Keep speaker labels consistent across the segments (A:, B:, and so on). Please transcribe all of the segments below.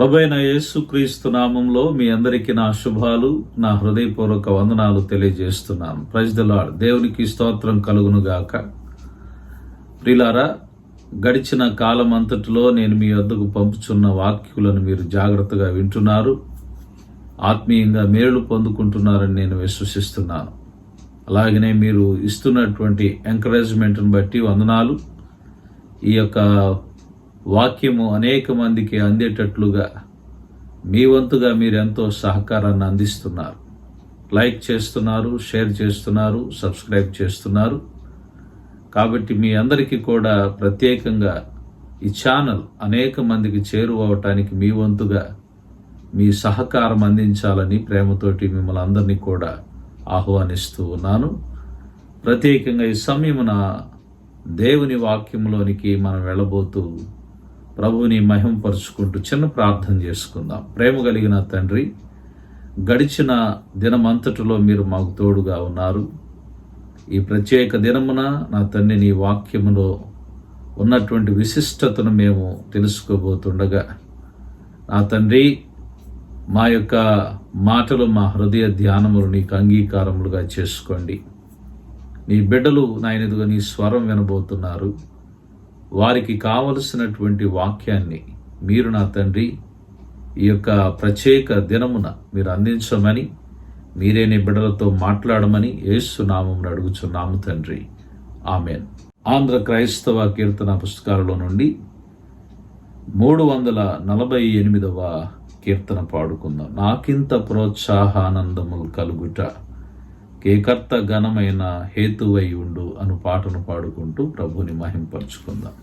A: ప్రభువైన యేసుక్రీస్తు నామంలో మీ అందరికీ నా శుభాలు, నా హృదయపూర్వక వందనాలు తెలియజేస్తున్నాను. Praise the lord. దేవునికి స్తోత్రం కలుగును గాక. ప్రియులారా, గడిచిన కాలం అంతటిలో నేను మీ వద్దకు పంపుచున్న వాక్యులను మీరు జాగ్రత్తగా వింటున్నారు, ఆత్మీయంగా మేలు పొందుకుంటున్నారని నేను విశ్వసిస్తున్నాను. అలాగనే మీరు ఇస్తున్నటువంటి ఎంకరేజ్మెంట్ని బట్టి వందనాలు. ఈ యొక్క వాక్యము అనేక మందికి అందేటట్లుగా మీ వంతుగా మీరు ఎంతో సహకారాన్ని అందిస్తున్నారు. లైక్ చేస్తున్నారు, షేర్ చేస్తున్నారు, సబ్స్క్రైబ్ చేస్తున్నారు. కాబట్టి మీ అందరికీ కూడా ప్రత్యేకంగా ఈ ఛానల్ అనేక మందికి చేరువవటానికి మీ వంతుగా మీ సహకారం అందించాలని ప్రేమతోటి మిమ్మల్ని అందరినీ కూడా ఆహ్వానిస్తూ ఉన్నాను. ప్రత్యేకంగా ఈ సమయమున దేవుని వాక్యంలోనికి మనం వెళ్ళబోతూ ప్రభువుని మహిమపరుచుకుంటూ చిన్న ప్రార్థన చేసుకుందాం. ప్రేమ కలిగిన తండ్రి, గడిచిన దినమంతటిలో మీరు మాకు తోడుగా ఉన్నారు. ఈ ప్రత్యేక దినమున నా తండ్రి నీ వాక్యములో ఉన్నటువంటి విశిష్టతను మేము తెలుసుకోబోతుండగా నా తండ్రి మా యొక్క మాటలు, మా హృదయ ధ్యానములు నీకు అంగీకారములుగా చేసుకోండి. నీ బిడ్డలు నాయనదుగా నీ స్వరం వినబోతున్నారు. వారికి కావలసినటువంటి వాక్యాన్ని మీరు నా తండ్రి ఈ యొక్క ప్రత్యేక దినమున మీరు అందించమని, మీరే నీ బిడ్డలతో మాట్లాడమని యేసు నామమున అడుగుచున్నాము తండ్రి, ఆమెన్. ఆంధ్ర క్రైస్తవ కీర్తన పుస్తకాలలో నుండి 348వ కీర్తన పాడుకుందాం. నాకింత ప్రోత్సాహానందములు కలుగుట కేకర్త ఘనమైన హేతువై ఉండు అను పాటను పాడుకుంటూ ప్రభుని మహింపరుచుకుందాం.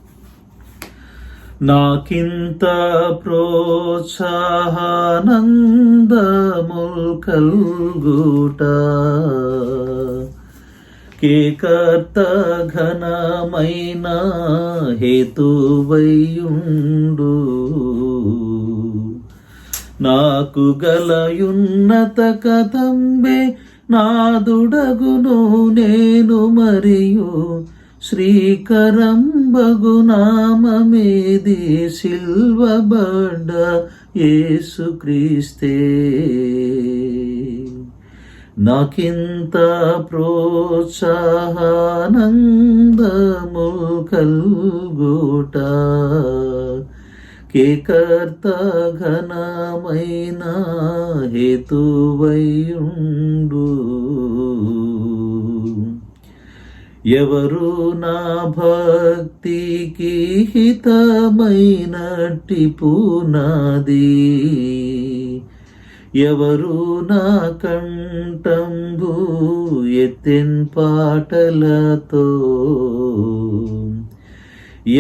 A: నాకింత ప్రోత్సాహానందముల్ కల్గుట కేకర్త ఘనమైన హేతువై ఉండు, నాకు గలయున్నత కథంబే నాదుడగును నేను మరియు శ్రీకరంబగు నామమేది సిల్వబడ్డ యేసుక్రీస్తే. నాకింత ప్రోత్సాహానందము కల్గుట కేకర్త ఘనమైన హేతువై ఉండు. ఎవరు నా భక్తికి హితమైనట్టి పునాది, ఎవరు నా కంఠంబు ఎత్తెన్ పాటలతో,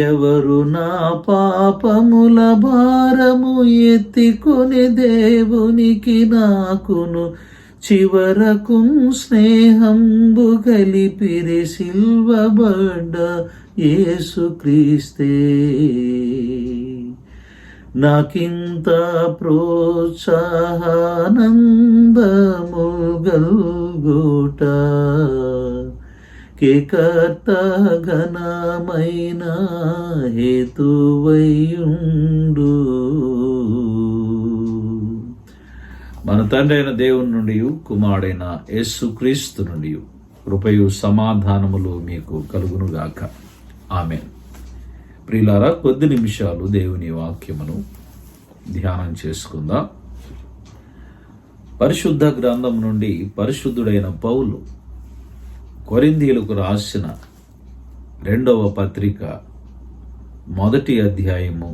A: ఎవరు నా పాపముల భారము ఎత్తికొని దేవునికి నాకును చివరకు స్నేహంబు కలిపిరి సిల్వబడ్డ యేసుక్రీస్తే. నాకింత ప్రోత్సాహానందము గల్గుట కేకర్త ఘనమైన హేతువై ఉండు. మన తండ్రి అయిన దేవుని నుండి, కుమారుడైన యేసుక్రీస్తు నుండి కృపయు సమాధానములు మీకు కలుగునుగాక. ఆమేన్. ప్రియులారా, కొద్ది నిమిషాలు దేవుని వాక్యమును ధ్యానం చేసుకుందాం. పరిశుద్ధ గ్రంథం నుండి పరిశుద్ధుడైన పౌలు కొరింథీయులకు రాసిన 2వ పత్రిక 1వ అధ్యాయము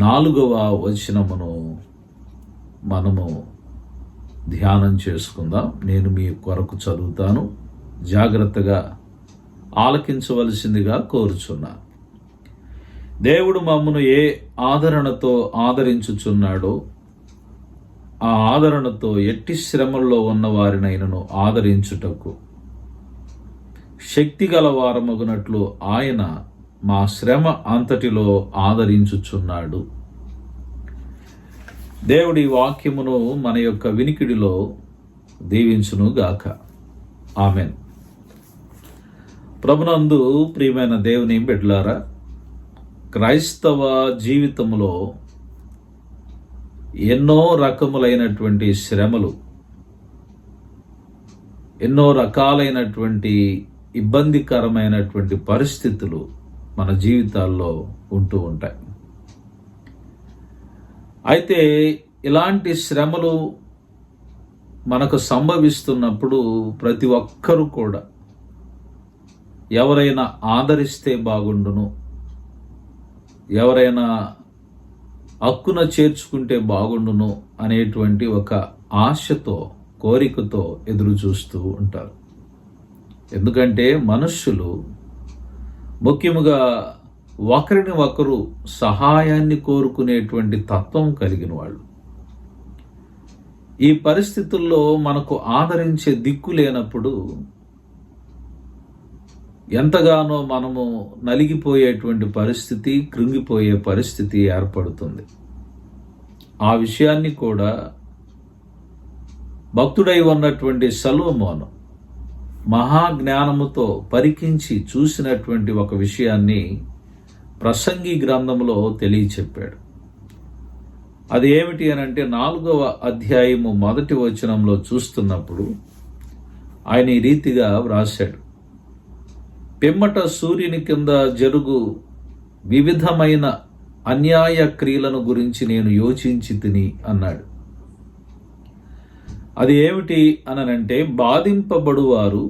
A: 4వ వచనమును మనము ధ్యానం చేసుకుందాం. నేను మీ కొరకు చదువుతాను, జాగ్రత్తగా ఆలకించవలసిందిగా కోరుచున్నా. దేవుడు మమ్మను ఏ ఆదరణతో ఆదరించుచున్నాడో ఆ ఆదరణతో ఎట్టి శ్రమల్లో ఉన్న వారినైనను ఆదరించుటకు శక్తిగల వారమగునట్లు ఆయన మా శ్రమ అంతటిలో ఆదరించుచున్నాడు. దేవుడి వాక్యమును మన యొక్క వినికిడిలో దీవించును గాక. ఆమెన్. ప్రభునందు ప్రియమైన దేవుని బిడ్డలారా, క్రైస్తవ జీవితంలో ఎన్నో రకములైనటువంటి శ్రమలు, ఎన్నో రకాలైనటువంటి ఇబ్బందికరమైనటువంటి పరిస్థితులు మన జీవితాల్లో ఉంటూ ఉంటాయి. అయితే ఇలాంటి శ్రమలు మనకు సంభవిస్తున్నప్పుడు ప్రతి ఒక్కరూ కూడా ఎవరైనా ఆదరిస్తే బాగుండును, ఎవరైనా హక్కున చేర్చుకుంటే బాగుండును అనేటువంటి ఒక ఆశతో, కోరికతో ఎదురు చూస్తూ ఉంటారు. ఎందుకంటే మనుష్యులు ముఖ్యముగా ఒకరిని ఒకరు సహాయాన్ని కోరుకునేటువంటి తత్వం కలిగిన వాళ్ళు. ఈ పరిస్థితుల్లో మనకు ఆదరించే దిక్కు లేనప్పుడు ఎంతగానో మనము నలిగిపోయేటువంటి పరిస్థితి, కృంగిపోయే పరిస్థితి ఏర్పడుతుంది. ఆ విషయాన్ని కూడా భక్తుడై ఉన్నటువంటి సొలొమోను మహాజ్ఞానముతో పరికించి చూసినటువంటి ఒక విషయాన్ని ప్రసంగి గ్రంథంలో తెలియచెప్పాడు. అది ఏమిటి అనంటే 4వ అధ్యాయము 1వ వచనంలో చూస్తున్నప్పుడు ఆయన ఈ రీతిగా వ్రాశాడు. పిమ్మట సూర్యుని కింద జరుగు వివిధమైన అన్యాయ క్రియలను గురించి నేను యోచించి తిని అన్నాడు. అది ఏమిటి అనంటే, బాధింపబడువారు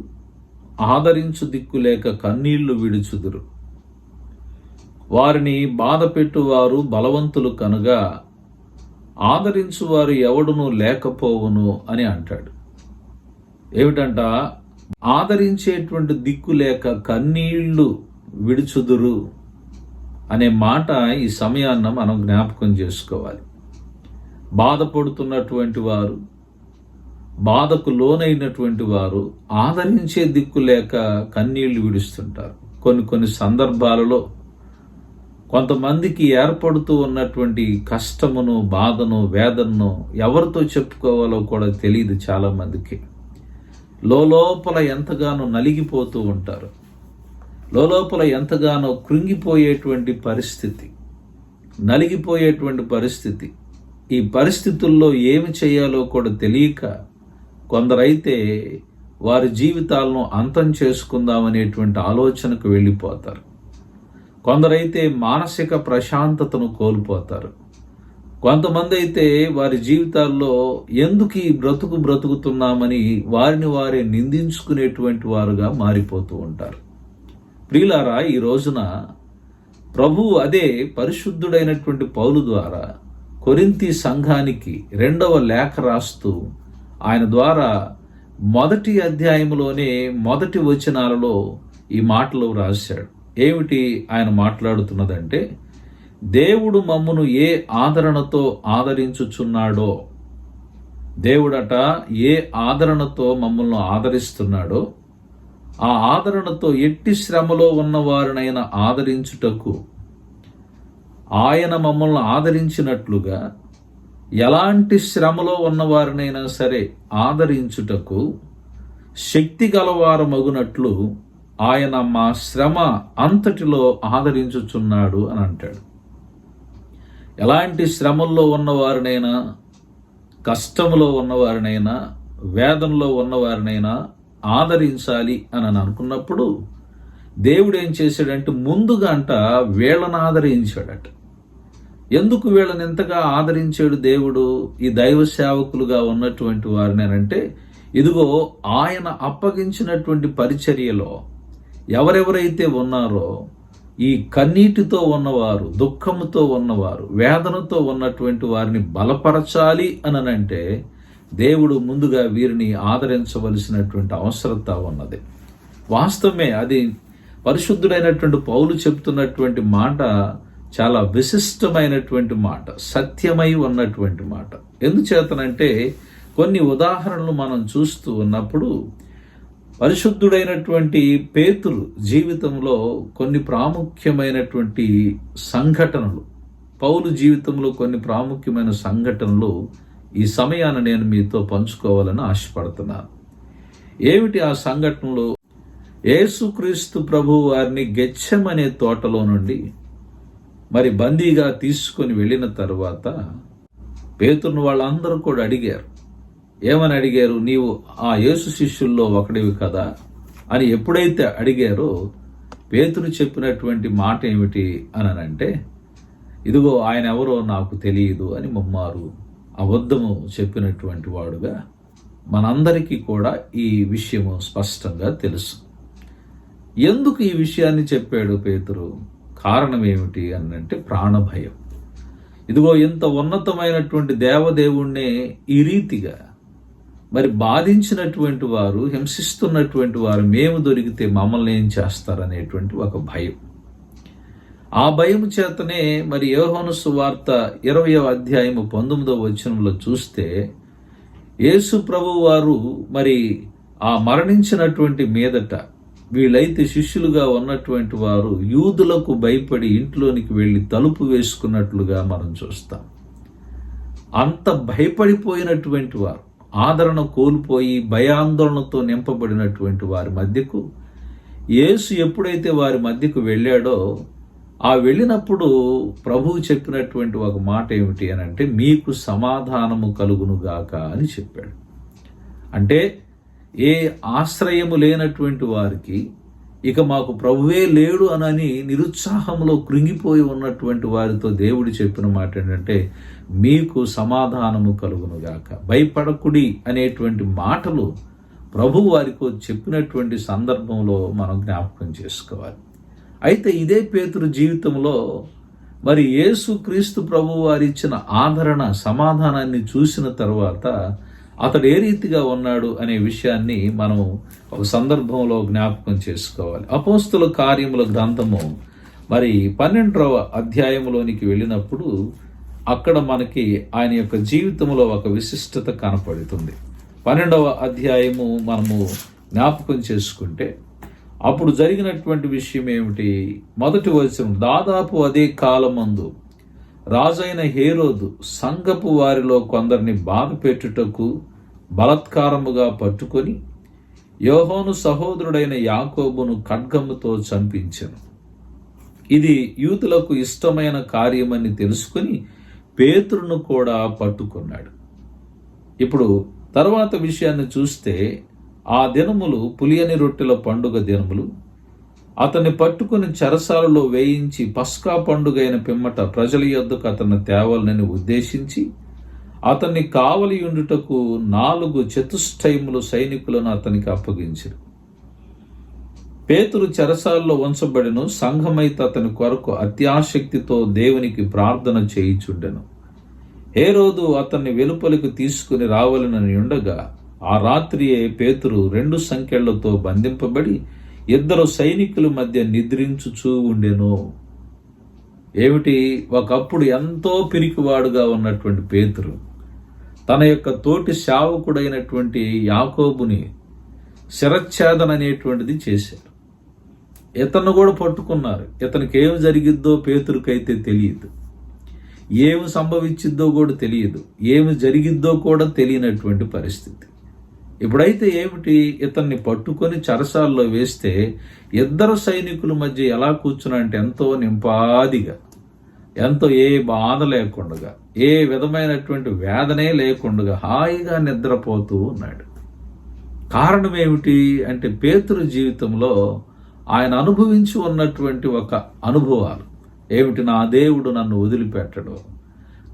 A: ఆదరించు దిక్కులేక కన్నీళ్లు విడుచుదురు, వారిని బాధ పెట్టువారు బలవంతులు కనుగా ఆదరించువారు ఎవడునూ లేకపోవును అని అంటాడు. ఏమిటంట? ఆదరించేటువంటి దిక్కు లేక కన్నీళ్లు విడుచుదురు అనే మాట ఈ సమయాన్న మనం జ్ఞాపకం చేసుకోవాలి. బాధపడుతున్నటువంటి వారు, బాధకు లోనైనటువంటి వారు ఆదరించే దిక్కు లేక కన్నీళ్లు విడుస్తుంటారు. కొన్ని సందర్భాలలో కొంతమందికి ఏర్పడుతూ ఉన్నటువంటి కష్టమును, బాధను, వేదనను ఎవరితో చెప్పుకోవాలో కూడా తెలియదు. చాలా మందికి లోపల ఎంతగానో నలిగిపోతూ ఉంటారు, లోపల ఎంతగానో కృంగిపోయేటువంటి పరిస్థితి, నలిగిపోయేటువంటి పరిస్థితి. ఈ పరిస్థితుల్లో ఏమి చేయాలో కూడా తెలియక కొందరైతే వారి జీవితాలను అంతం చేసుకుందామనేటువంటి ఆలోచనకు వెళ్ళిపోతారు. కొందరైతే మానసిక ప్రశాంతతను కోల్పోతారు. కొంతమంది అయితే వారి జీవితాల్లో ఎందుకు ఈ బ్రతుకుతున్నామని వారిని వారే నిందించుకునేటువంటి వారుగా మారిపోతూ ఉంటారు. ప్రియులారా, ఈ రోజున ప్రభువు అదే పరిశుద్ధుడైనటువంటి పౌలు ద్వారా కొరింథీ సంఘానికి 2వ లేఖ రాస్తూ ఆయన ద్వారా 1వ అధ్యాయంలోనే 1వ వచనాలలో ఈ మాటలు రాశాడు. ఏమిటి ఆయన మాట్లాడుతున్నదంటే, దేవుడు మమ్మును ఏ ఆదరణతో ఆదరించుచున్నాడో, దేవుడట ఏ ఆదరణతో మమ్మల్ని ఆదరిస్తున్నాడో, ఆ ఆదరణతో ఎట్టి శ్రమలో ఉన్నవారినైనా ఆదరించుటకు ఆయన మమ్మల్ని ఆదరించినట్లుగా ఎలాంటి శ్రమలో ఉన్నవారినైనా సరే ఆదరించుటకు శక్తి గలవారమగునట్లు ఆయన మా శ్రమ అంతటిలో ఆదరించుచున్నాడు అని అంటాడు. ఎలాంటి శ్రమల్లో ఉన్నవారినైనా, కష్టములో ఉన్నవారినైనా, వేదనలో ఉన్నవారినైనా ఆదరించాలి అని అనుకున్నప్పుడు దేవుడు ఏం చేశాడంటే, ముందుగా వీళ్ళని ఆదరించాడట. ఎందుకు వీళ్ళని ఎంతగా ఆదరించాడు దేవుడు ఈ దైవ సేవకులుగా ఉన్నటువంటి వారిని అంటే, ఇదిగో ఆయన అప్పగించినటువంటి పరిచర్యలో ఎవరెవరైతే ఉన్నారో ఈ కన్నీటితో ఉన్నవారు, దుఃఖముతో ఉన్నవారు, వేదనతో ఉన్నటువంటి వారిని బలపరచాలి అనంటే దేవుడు ముందుగా వీరిని ఆదరించవలసినటువంటి అవసరత ఉన్నది. వాస్తవమే, అది పరిశుద్ధుడైనటువంటి పౌలు చెప్తున్నటువంటి మాట చాలా విశిష్టమైనటువంటి మాట, సత్యమై ఉన్నటువంటి మాట. ఎందుచేతనంటే కొన్ని ఉదాహరణలు మనం చూస్తూ ఉన్నప్పుడు పరిశుద్ధుడైనటువంటి పేతురు జీవితంలో కొన్ని ప్రాముఖ్యమైనటువంటి సంఘటనలు, పౌలు జీవితంలో కొన్ని ప్రాముఖ్యమైన సంఘటనలు ఈ సమయాన నేను మీతో పంచుకోవాలని ఆశపడుతున్నాను. ఏమిటి ఆ సంఘటనలు? యేసుక్రీస్తు ప్రభువు వారిని గెత్సెమనే తోటలో నుండి మరి బందీగా తీసుకొని వెళ్ళిన తరువాత పేతురును వాళ్ళందరూ కూడా అడిగారు. ఏమని అడిగారు? నీవు ఆ యేసు శిష్యుల్లో ఒకడివి కదా అని ఎప్పుడైతే అడిగారో పేతురు చెప్పినటువంటి మాట ఏమిటి అనంటే, ఇదిగో ఆయన ఎవరో నాకు తెలియదు అని ముమ్మారు అబద్ధము చెప్పినటువంటి వాడుగా మనందరికీ కూడా ఈ విషయము స్పష్టంగా తెలుసు. ఎందుకు ఈ విషయాన్ని చెప్పాడు పేతురు? కారణం ఏమిటి అనంటే ప్రాణభయం. ఇదిగో ఇంత ఉన్నతమైనటువంటి దేవదేవుణ్ణే ఈ రీతిగా మరి బాధించినటువంటి వారు, హింసిస్తున్నటువంటి వారు మేము దొరికితే మమ్మల్ని ఏం చేస్తారనేటువంటి ఒక భయం. ఆ భయం చేతనే మరి యోహాను సువార్త 20వ అధ్యాయము 19వ వచనంలో చూస్తే యేసు ప్రభువు వారు మరి ఆ మరణించినటువంటి మీదట వీళ్ళైతే శిష్యులుగా ఉన్నటువంటి వారు యూదులకు భయపడి ఇంట్లోనికి వెళ్ళి తలుపు వేసుకున్నట్లుగా మనం చూస్తాం. అంత భయపడిపోయినటువంటి వారు, ఆదరణ కోల్పోయి భయాందోళనతో నింపబడినటువంటి వారి మధ్యకు యేసు ఎప్పుడైతే వారి మధ్యకు వెళ్ళాడో, ఆ వెళ్ళినప్పుడు ప్రభువు చెప్పినటువంటి ఒక మాట ఏమిటి అని అంటే, మీకు సమాధానము కలుగునుగాక అని చెప్పాడు. అంటే ఏ ఆశ్రయము లేనటువంటి వారికి ఇక మాకు ప్రభువే లేడు అనని నిరుత్సాహంలో కృంగిపోయి ఉన్నటువంటి వారితో దేవుడు చెప్పిన మాట ఏంటంటే, మీకు సమాధానము కలుగునుగాక, భయపడకుడి అనేటువంటి మాటలు ప్రభు వారికి చెప్పినటువంటి సందర్భంలో మనం జ్ఞాపకం చేసుకోవాలి. అయితే ఇదే పేతురు జీవితంలో మరి యేసు క్రీస్తు ప్రభు వారు ఇచ్చిన ఆదరణ, సమాధానాన్ని చూసిన తర్వాత అతడు ఏ రీతిగా ఉన్నాడు అనే విషయాన్ని మనం ఒక సందర్భంలో జ్ఞాపకం చేసుకోవాలి. అపోస్తుల కార్యముల గ్రంథము మరి 12వ అధ్యాయంలోనికి వెళ్ళినప్పుడు అక్కడ మనకి ఆయన యొక్క జీవితంలో ఒక విశిష్టత కనపడుతుంది. 12వ అధ్యాయము మనము జ్ఞాపకం చేసుకుంటే అప్పుడు జరిగినటువంటి విషయం ఏమిటి? మొదటి వచనం, దాదాపు అదే కాలమందు రాజైన హేరోదు సంఘపు వారిలో కొందరిని బాధ పెట్టుటకు బలత్కారముగా పట్టుకొని యోహాను సహోదరుడైన యాకోబును ఖడ్గముతో చంపించెను. ఇది యూదులకు ఇష్టమైన కార్యమని తెలుసుకుని పేతురును కూడా పట్టుకున్నాడు. ఇప్పుడు తర్వాత విషయాన్ని చూస్తే, ఆ దినములు పులియని రొట్టెల పండుగ దినములు. అతన్ని పట్టుకుని చెరసాలలో వేయించి పస్కా పండుగైన పిమ్మట ప్రజల యొద్దకు అతన్ని తేవాలని ఉద్దేశించి అతన్ని కావలి ఉండుటకు 4 చతుష్టయములు సైనికులను అతనికి అప్పగించారు. పేతురు చెరసాలలో ఉంచబడిను. సంఘమైతే అతని కొరకు అత్యాసక్తితో దేవునికి ప్రార్థన చేయుచుండెను. హేరోదు అతన్ని వెలుపలికి తీసుకుని రావాలని ఉండగా ఆ రాత్రియే పేతురు 2 సంకెళ్లతో బంధింపబడి 2 సైనికుల మధ్య నిద్రించుచూ ఉండెను. ఏమిటి? ఒకప్పుడు ఎంతో పిరికివాడుగా ఉన్నటువంటి పేతురు తన యొక్క తోటి సేవకుడైనటువంటి యాకోబుని శిరచ్ఛేదన అనేటువంటిది చేశాడు. ఇతను కూడా పట్టుకున్నారు. ఇతనికి ఏమి జరిగిద్దో పేతురుకైతే తెలియదు, ఏమి సంభవించిద్దో కూడా తెలియదు, ఏమి జరిగిద్దో కూడా తెలియనటువంటి పరిస్థితి. ఇప్పుడైతే ఏమిటి? ఇతన్ని పట్టుకొని చెరసాల్లో వేస్తే 2 సైనికుల మధ్య ఎలా కూర్చున్నాడంటే ఎంతో నింపాదిగా, ఎంతో ఏ బాధ లేకుండా, ఏ విధమైనటువంటి వేదనే లేకుండా హాయిగా నిద్రపోతూ ఉన్నాడు. కారణం ఏమిటి అంటే, పేతురు జీవితంలో ఆయన అనుభవించి ఉన్నటువంటి ఒక అనుభవాలు ఏమిటి? నా దేవుడు నన్ను వదిలిపెట్టడు,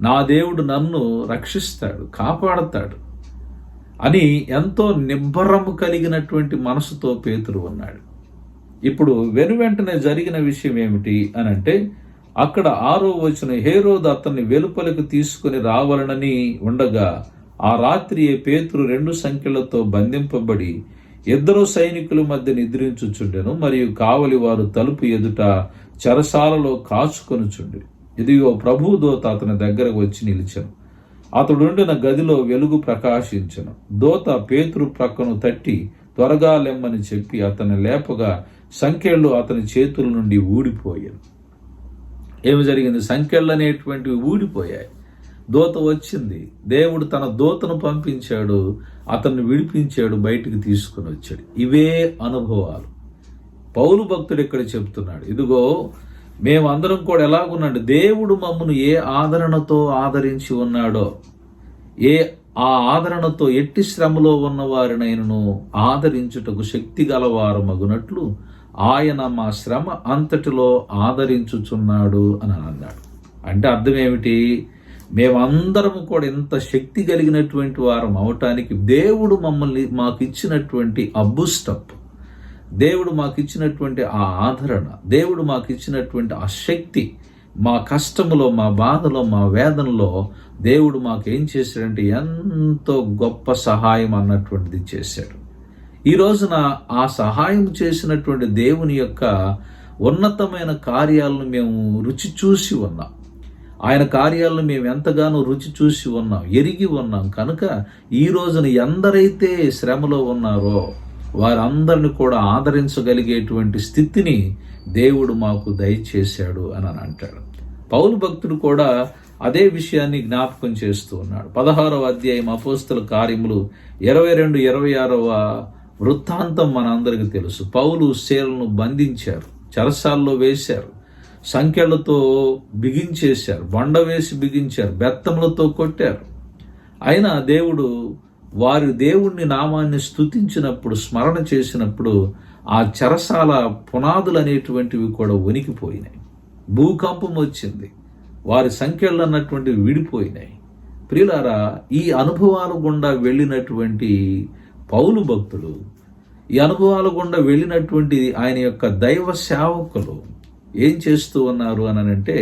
A: నా దేవుడు నన్ను రక్షిస్తాడు, కాపాడతాడు అని ఎంతో నిబ్బరము కలిగినటువంటి మనసుతో పేతురు ఉన్నాడు. ఇప్పుడు వెనువెంటనే జరిగిన విషయం ఏమిటి అనంటే, అక్కడ 6వ వచనం, హేరోదు అతన్ని వెలుపలికి తీసుకుని రావాలనని ఉండగా ఆ రాత్రియే పేతురు 2 సంకెళ్లతో బంధింపబడి 2 సైనికుల మధ్య నిద్రించుచుండెను. మరియు కావలి వారు తలుపు ఎదుట చెరసాలలో కాచుకొనుచుండి, ఇదిగో ప్రభువు దూత అతని దగ్గరకు వచ్చి నిలిచెను. అతడుండిన గదిలో వెలుగు ప్రకాశించెను. దూత పేతురు ప్రక్కను తట్టి త్వరగా లెమ్మని చెప్పి అతన్ని లేపగా సంకెళ్ళు అతని చేతుల నుండి ఊడిపోయాను. ఏమి జరిగింది? సంకెళ్ళు అనేటువంటివి ఊడిపోయాయి. దూత వచ్చింది. దేవుడు తన దూతను పంపించాడు, అతన్ని విడిపించాడు, బయటికి తీసుకుని వచ్చాడు. ఇవే అనుభవాలు పౌలు భక్తుడు ఇక్కడ చెప్తున్నాడు. ఇదిగో మేమందరం కూడా ఎలాగున్నాడు, దేవుడు మమ్మను ఏ ఆదరణతో ఆదరించి ఉన్నాడో ఆ ఆదరణతో ఎట్టి శ్రమలో ఉన్న వారినైనను ఆదరించుటకు శక్తి గలవారమగునట్లు ఆయన మా శ్రమ అంతటిలో ఆదరించుచున్నాడు అని అన్నాడు. అంటే అర్థం ఏమిటి? మేమందరము కూడా ఇంత శక్తి కలిగినటువంటి వారం అవటానికి దేవుడు మాకు ఇచ్చినటువంటి అబూస్టప్, దేవుడు మాకు ఇచ్చినటువంటి ఆ ఆదరణ, దేవుడు మాకు ఇచ్చినటువంటి ఆ శక్తి, మా కష్టములో, మా బాధలో, మా వేదనలో దేవుడు మాకేం చేశాడంటే ఎంతో గొప్ప సహాయం అన్నటువంటిది చేశాడు. ఈ రోజున ఆ సహాయం చేసినటువంటి దేవుని యొక్క ఉన్నతమైన కార్యాలను మేము రుచి చూసి ఉన్నాం. ఆయన కార్యాలను మేము ఎంతగానో రుచి చూసి ఉన్నాం, ఎరిగి ఉన్నాం. కనుక ఈ రోజున ఎందరైతే శ్రమలో ఉన్నారో వారందరిని కూడా ఆదరించగలిగేటువంటి స్థితిని దేవుడు మాకు దయచేశాడు అని అంటాడు. పౌలు భక్తుడు కూడా అదే విషయాన్ని జ్ఞాపకం చేస్తూ ఉన్నాడు. 16వ అధ్యాయం అపోస్తల కార్యములు 22-26 వృత్తాంతం మనందరికీ తెలుసు. పౌలు శీలను బంధించారు, చెరసాల్లో వేశారు, సంకెళ్లతో బిగించేశారు, బండ వేసి బిగించారు, బెత్తములతో కొట్టారు. అయినా దేవుడు వారి దేవుణ్ణి నామాన్ని స్తుతించినప్పుడు, స్మరణ చేసినప్పుడు ఆ చెరసాల పునాదులు అనేటువంటివి కూడా వణికిపోయినాయి. భూకంపం వచ్చింది, వారి సంఖ్యలు అన్నటువంటివి విడిపోయినాయి. ప్రియులారా, ఈ అనుభవాల గుండా వెళ్ళినటువంటి పౌలు భక్తుడు, ఈ అనుభవాల గుండా వెళ్ళినటువంటి ఆయన యొక్క దైవ సేవకులు ఏం చేస్తూ ఉన్నారు అని అంటే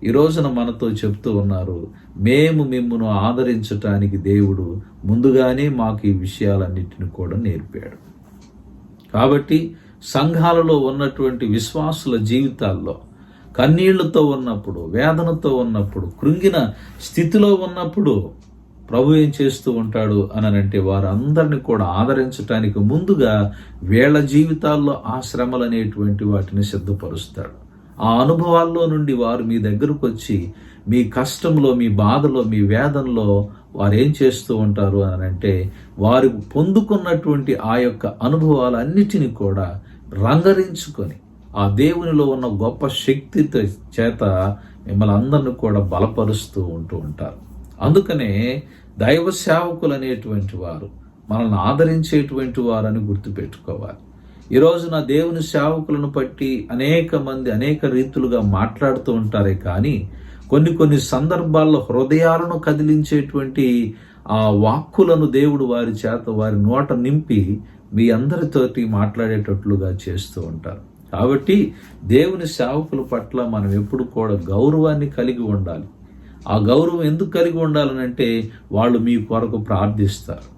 A: ఈ రోజున మనతో చెప్తూ ఉన్నారు, మేము మిమ్మును ఆదరించటానికి దేవుడు ముందుగానే మాకు ఈ విషయాలన్నిటిని కూడా నేర్పాడు. కాబట్టి సంఘాలలో ఉన్నటువంటి విశ్వాసుల జీవితాల్లో కన్నీళ్లతో ఉన్నప్పుడు, వేదనతో ఉన్నప్పుడు, కృంగిన స్థితిలో ఉన్నప్పుడు ప్రభు ఏం చేస్తూ ఉంటాడు అని అంటే వారందరిని కూడా ఆదరించటానికి ముందుగా వీళ్ళ జీవితాల్లో ఆ శ్రమలు అనేటువంటి వాటిని సిద్ధపరుస్తాడు. ఆ అనుభవాల్లో నుండి వారు మీ దగ్గరకు వచ్చి మీ కష్టంలో, మీ బాధలో, మీ వేదనలో వారు ఏం చేస్తూ ఉంటారు అని అంటే వారు పొందుకున్నటువంటి ఆ యొక్క అనుభవాలన్నిటినీ కూడా రంగరించుకొని ఆ దేవునిలో ఉన్న గొప్ప శక్తి చేత మిమ్మల్ని అందరిని కూడా బలపరుస్తూ ఉంటూ ఉంటారు. అందుకనే దైవ సేవకులు అనేటువంటి వారు మనల్ని ఆదరించేటువంటి వారని గుర్తుపెట్టుకోవాలి. ఈ రోజున దేవుని సేవకులను బట్టి అనేక మంది అనేక రీతులుగా మాట్లాడుతూ ఉంటారే కానీ కొన్ని సందర్భాల్లో హృదయాలను కదిలించేటువంటి ఆ వాక్కులను దేవుడు వారి చేత, వారి నోట నింపి మీ అందరితోటి మాట్లాడేటట్లుగా చేస్తూ ఉంటారు. కాబట్టి దేవుని సేవకుల పట్ల మనం ఎప్పుడు కూడా గౌరవాన్ని కలిగి ఉండాలి. ఆ గౌరవం ఎందుకు కలిగి ఉండాలనంటే వాళ్ళు మీ కొరకు ప్రార్థిస్తారు,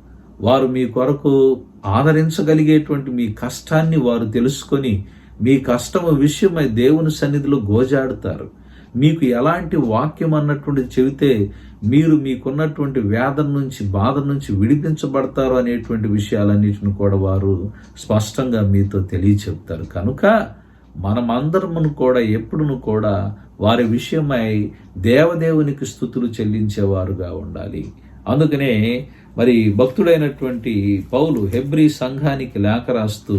A: వారు మీ కొరకు ఆదరించగలిగేటువంటి మీ కష్టాన్ని వారు తెలుసుకొని మీ కష్టము విషయమై దేవుని సన్నిధిలో గోజాడుతారు. మీకు ఎలాంటి వాక్యం అన్నటువంటిది చెబితే మీరు మీకున్నటువంటి వేదన నుంచి, బాధ నుంచి విడిపించబడతారు అనేటువంటి విషయాలన్నిటిని కూడా వారు స్పష్టంగా మీతో తెలియచెప్తారు. కనుక మనమందరమును కూడా ఎప్పుడును కూడా వారి విషయమై దేవదేవునికి స్తుతులు చెల్లించేవారుగా ఉండాలి. అందుకనే మరి భక్తుడైనటువంటి పౌలు హెబ్రీ సంఘానికి లేఖ రాస్తూ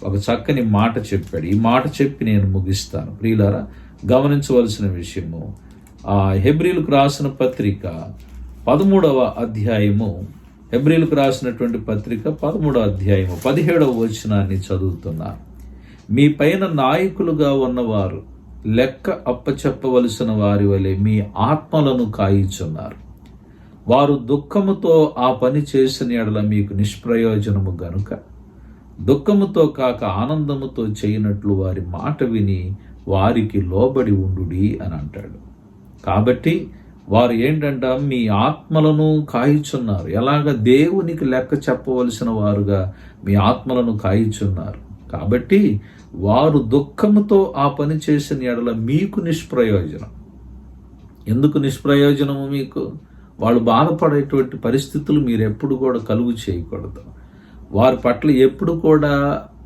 A: ఒక చక్కని మాట చెప్పాడు. ఈ మాట చెప్పి నేను ముగిస్తాను. ప్రియులారా, గమనించవలసిన విషయము, ఆ హెబ్రీలకు రాసిన పత్రిక 13వ అధ్యాయము, హెబ్రీలకు రాసినటువంటి పత్రిక 13వ అధ్యాయము 17వ వచనాన్ని చదువుతున్నారు. మీ పైన నాయకులుగా ఉన్నవారు లెక్క అప్పచెప్పవలసిన వారి వలె మీ ఆత్మలను కాయిచున్నారు. వారు దుఃఖముతో ఆ పని చేసిన ఎడల మీకు నిష్ప్రయోజనము గనుక దుఃఖముతో కాక ఆనందముతో చేయనట్లు వారి మాట విని వారికి లోబడి ఉండుడి అని అంటాడు. కాబట్టి వారు ఏంటంట, మీ ఆత్మలను కాయిచున్నారు. ఎలాగ దేవునికి లెక్క చెప్పవలసిన వారుగా మీ ఆత్మలను కాయిచున్నారు. కాబట్టి వారు దుఃఖముతో ఆ పని చేసిన ఎడల మీకు నిష్ప్రయోజనం. ఎందుకు నిష్ప్రయోజనము? మీకు వాళ్ళు బాధపడేటువంటి పరిస్థితులు మీరు ఎప్పుడు కూడా కలుగు చేయకూడదు. వారి పట్ల ఎప్పుడు కూడా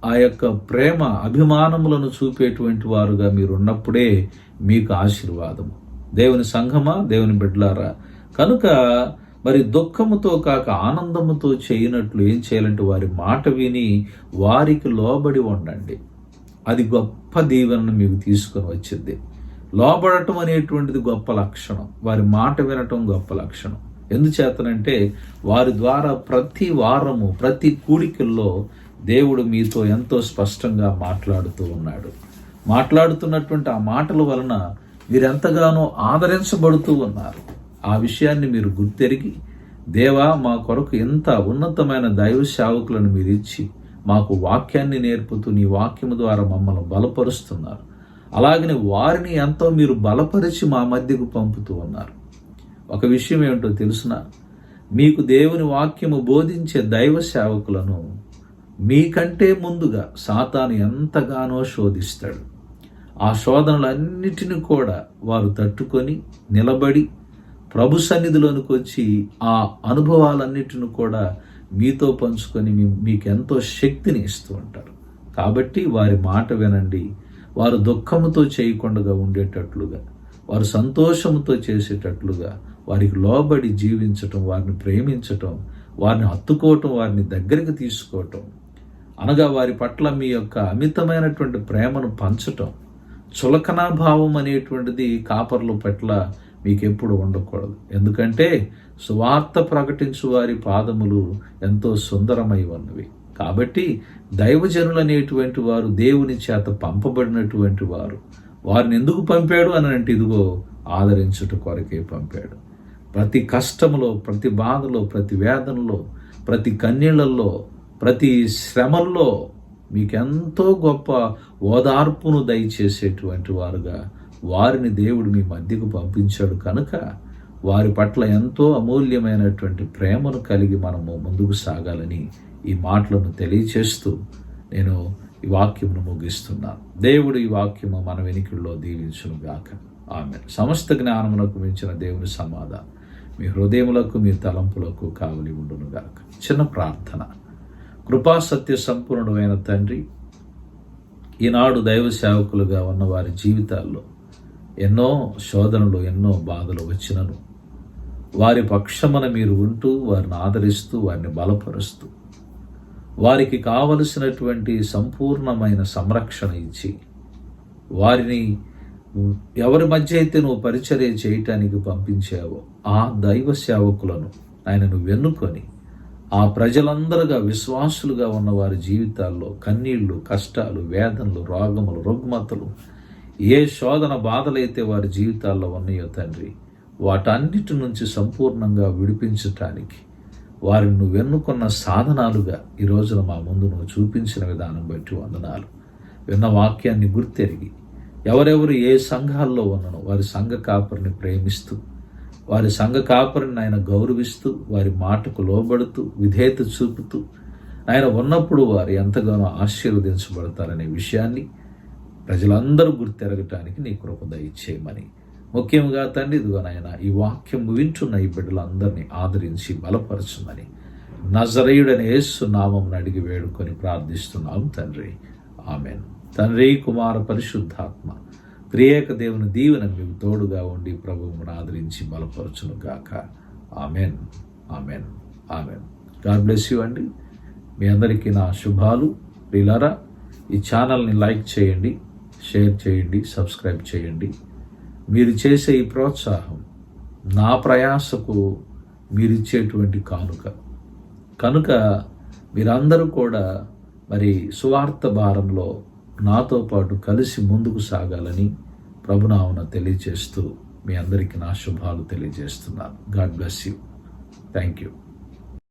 A: ఆ యొక్క ప్రేమ, అభిమానములను చూపేటువంటి వారుగా మీరు ఉన్నప్పుడే మీకు ఆశీర్వాదము. దేవుని సంఘమా, దేవుని బిడ్డలారా, కనుక మరి దుఃఖముతో కాక ఆనందముతో చేయనట్లు ఏం చేయాలంటే వారి మాట విని వారికి లోబడి ఉండండి. అది గొప్ప దీవెనను మీకు తీసుకొని వచ్చింది. లోబడటం అనేటువంటిది గొప్ప లక్షణం, వారి మాట వినటం గొప్ప లక్షణం. ఎందుచేతనంటే వారి ద్వారా ప్రతి వారము ప్రతి కూడికల్లో దేవుడు మీతో ఎంతో స్పష్టంగా మాట్లాడుతూ ఉన్నాడు. మాట్లాడుతున్నటువంటి ఆ మాటల వలన మీరెంతగానో ఆదరించబడుతూ ఉన్నారు. ఆ విషయాన్ని మీరు గుర్తెరిగి, దేవా, మా కొరకు ఎంత ఉన్నతమైన దైవ సేవకులను మీరు ఇచ్చి మాకు వాక్యాన్ని నేర్పుతూ నీ వాక్యము ద్వారా మమ్మల్ని బలపరుస్తున్నారు. అలాగనే వారిని ఎంతో మీరు బలపరిచి మా మధ్యకు పంపుతూ ఉన్నారు. ఒక విషయం ఏమిటో తెలుసునా? మీకు దేవుని వాక్యము బోధించే దైవ సేవకులను మీకంటే ముందుగా సాతాను ఎంతగానో శోధిస్తాడు. ఆ శోధనలన్నిటిని కూడా వారు తట్టుకొని నిలబడి ప్రభు సన్నిధిలోనికి వచ్చి ఆ అనుభవాలన్నిటిని కూడా మీతో పంచుకొని మీకెంతో శక్తిని ఇస్తూ ఉంటారు. కాబట్టి వారి మాట వినండి. వారు దుఃఖముతో చేయకుండా ఉండేటట్లుగా, వారు సంతోషంతో చేసేటట్లుగా, వారికి లోబడి జీవించటం, వారిని ప్రేమించటం, వారిని హత్తుకోవటం, వారిని దగ్గరికి తీసుకోవటం, అనగా వారి పట్ల మీ యొక్క అమితమైనటువంటి ప్రేమను పంచటం, చులకనాభావం అనేటువంటిది కాపర్ల పట్ల మీకెప్పుడు ఉండకూడదు. ఎందుకంటే సువార్త ప్రకటించు వారి పాదములు ఎంతో సుందరమై ఉన్నవి. కాబట్టి దైవజనులు అనేటువంటి వారు దేవుని చేత పంపబడినటువంటి వారు. వారిని ఎందుకు పంపాడు అని అంటే, ఇదిగో ఆదరించుట కొరకే పంపాడు. ప్రతి కష్టంలో, ప్రతి బాధలో, ప్రతి వేదనలో, ప్రతి కన్నీళ్లలో, ప్రతి శ్రమల్లో మీకెంతో గొప్ప ఓదార్పును దయచేసేటువంటి వారుగా వారిని దేవుడు మీ మధ్యకు పంపించాడు. కనుక వారి పట్ల ఎంతో అమూల్యమైనటువంటి ప్రేమను కలిగి మనము ముందుకు సాగాలని ఈ మాటలను తెలియచేస్తూ నేను ఈ వాక్యమును ముగిస్తున్నాను. దేవుడు ఈ వాక్యము మన వెనుకల్లో దీవించును గాక. ఆమేన్. సమస్త జ్ఞానమునకు మించిన దేవుని సమాధానం మీ హృదయములకు, మీ తలంపులకు కావలి ఉండును గాక. చిన్న ప్రార్థన. కృపా సత్య సంపూర్ణుడైన తండ్రి, ఈనాడు దైవ సేవకులుగా ఉన్న వారి జీవితాల్లో ఎన్నో శోధనలు, ఎన్నో బాధలు వచ్చినను వారి పక్షమున మీరు ఉంటూ వారిని ఆదరిస్తూ వారిని బలపరుస్తూ వారికి కావలసినటువంటి సంపూర్ణమైన సంరక్షణ ఇచ్చి వారిని ఎవరి మధ్య అయితే నువ్వు పరిచర్య చేయటానికి పంపించావో ఆ దైవ సేవకులను ఆయన నువ్వు ఎన్నుకొని ఆ ప్రజలందరుగా విశ్వాసులుగా ఉన్న వారి జీవితాల్లో కన్నీళ్లు, కష్టాలు, వేదనలు, రోగములు, రుగ్మతలు, ఏ శోధన బాధలైతే వారి జీవితాల్లో ఉన్నాయో తండ్రి, వాటన్నిటి నుంచి సంపూర్ణంగా విడిపించటానికి వారిని నువ్వు ఎన్నుకున్న సాధనాలుగా ఈ రోజున మా ముందు నువ్వు చూపించిన విధానం బట్టి వందనాలు. విన్న వాక్యాన్ని గుర్తెరిగి ఎవరెవరు ఏ సంఘాల్లో ఉన్ననో వారి సంఘ కాపరిని ప్రేమిస్తూ, వారి సంఘ కాపరిని ఆయన గౌరవిస్తూ, వారి మాటకు లోబడుతూ, విధేయత చూపుతూ ఆయన ఉన్నప్పుడు వారు ఎంతగానో ఆశీర్వదించబడతారనే విషయాన్ని ప్రజలందరూ గుర్తెరగటానికి నీ కృప దయచేయమని, ముఖ్యంగా తండ్రి ఇదిగో నాయన ఈ వాక్యం వింటున్న ఈ బిడ్డలందరినీ ఆదరించి బలపరచమని నజరేయుడైన యేసు నామమున అడిగి వేడుకొని ప్రార్థిస్తున్నాం తండ్రి. ఆమెన్. తండ్రి, కుమార, పరిశుద్ధాత్మ త్రియేక దేవుని దీవెన మీకు తోడుగా ఉండి ప్రభువును ఆదరించి బలపరచును గాక. Amen. Amen. Amen. God bless you అండి. మీ అందరికీ నా శుభాలు. ప్రియులారా, ఈ ఛానల్ని లైక్ చేయండి, షేర్ చేయండి, సబ్స్క్రైబ్ చేయండి. మీరు చేసే ఈ ప్రోత్సాహం నా ప్రయాసకు మీరిచ్చేటువంటి కానుక. కనుక మీరందరూ కూడా మరి సువార్త భారంలో నాతో పాటు కలిసి ముందుకు సాగాలని ప్రభునామమున తెలియజేస్తూ మీ అందరికీ నా శుభాలు తెలియజేస్తున్నాను. God bless you. Thank you.